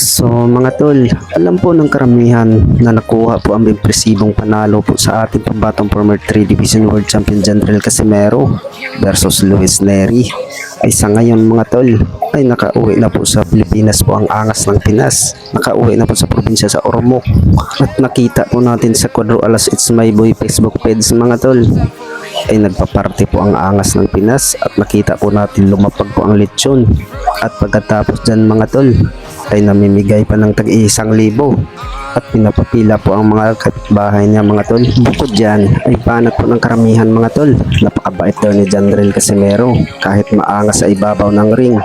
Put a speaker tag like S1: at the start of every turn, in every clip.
S1: So mga tol, alam po ng karamihan na nakuha po ang impresibong panalo po sa ating pambatang former 3 Division World Champion Jandrel Casimero versus Luis Neri. Ay sa ngayon mga tol, ay nakauwi na po sa Pilipinas po ang angas ng Pinas. Nakauwi na po sa probinsya sa Ormoc. At nakita po natin sa Cuadro Alas It's My Boy Facebook page mga tol, ay nagpaparte po ang angas ng Pinas at nakita po natin lumapag po ang lechon. At pagkatapos dyan mga tol, ay namimigay pa ng tag-1,000 at pinapapila po ang mga kapitbahay niya mga tol. Bukod dyan ay banat po ng karamihan mga tol. Napakabait daw ni Jandrel Casimero kahit maangas sa ibabaw ng ring.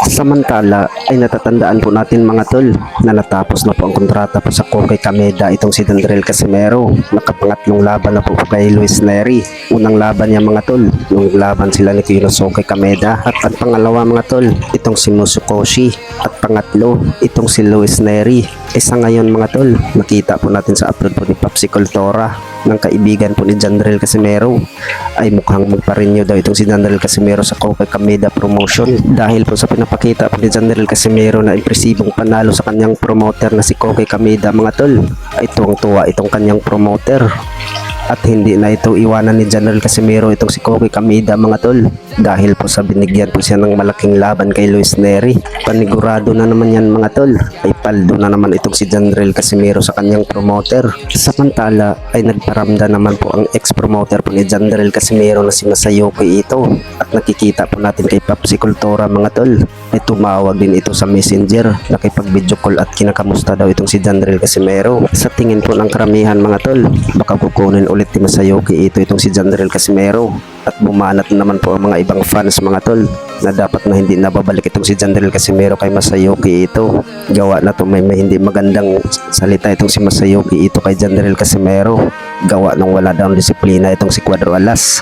S1: Samantala ay natatandaan po natin mga tol na natapos na po ang kontrata po sa Kokay Kameda itong si Jandrel Casimero. Nakapangatlong laban na po kay Luis Neri. Unang laban niya mga tol, nung laban sila ni Kiyosuke Kameda. At ang pangalawa mga tol, itong si Musukoshi. At pangatlo, itong si Luis Neri. Isa ngayon mga tol, nakita po natin sa upload po ni Popsicle Tora ng kaibigan po ni Jandrel Casimero ay mukhang magpa-renew daw itong si Jandrel Casimero sa Kokay Kameda promotion dahil po sa pinapakita po ni Jandrel Casimero na impresibong panalo sa kanyang promoter na si Kokay Kameda mga tol. Ay tuwang-tuwa itong kanyang promoter. At hindi na ito iwanan ni Jandrel Casimero itong si Kokay Kameda mga tol dahil po sa binigyan po siya ng malaking laban kay Luis Neri. Panigurado na naman yan mga tol, ay paldo na naman itong si Jandrel Casimero sa kanyang promoter. Samantala ay nagparamda naman po ang ex-promoter po ni Jandrel Casimero na si Masayuki ito. At nakikita po natin kay Popsicle Tora mga tol, ay tumawag din ito sa messenger, nakipag-video call at kinakamusta daw itong si Jandrel Casimero. Sa tingin po ng karamihan mga tol, baka kukunin ulit ni Masayuki itong si Jandrel Casimero. At bumanat naman po ang mga ibang fans mga tol na dapat na hindi nababalik itong si Jandrel Casimero kay Masayuki ito. Gawa na to may hindi magandang salita itong si Masayuki ito kay Jandrel Casimero. Gawa nang wala daw disiplina itong si Cuadro Alas.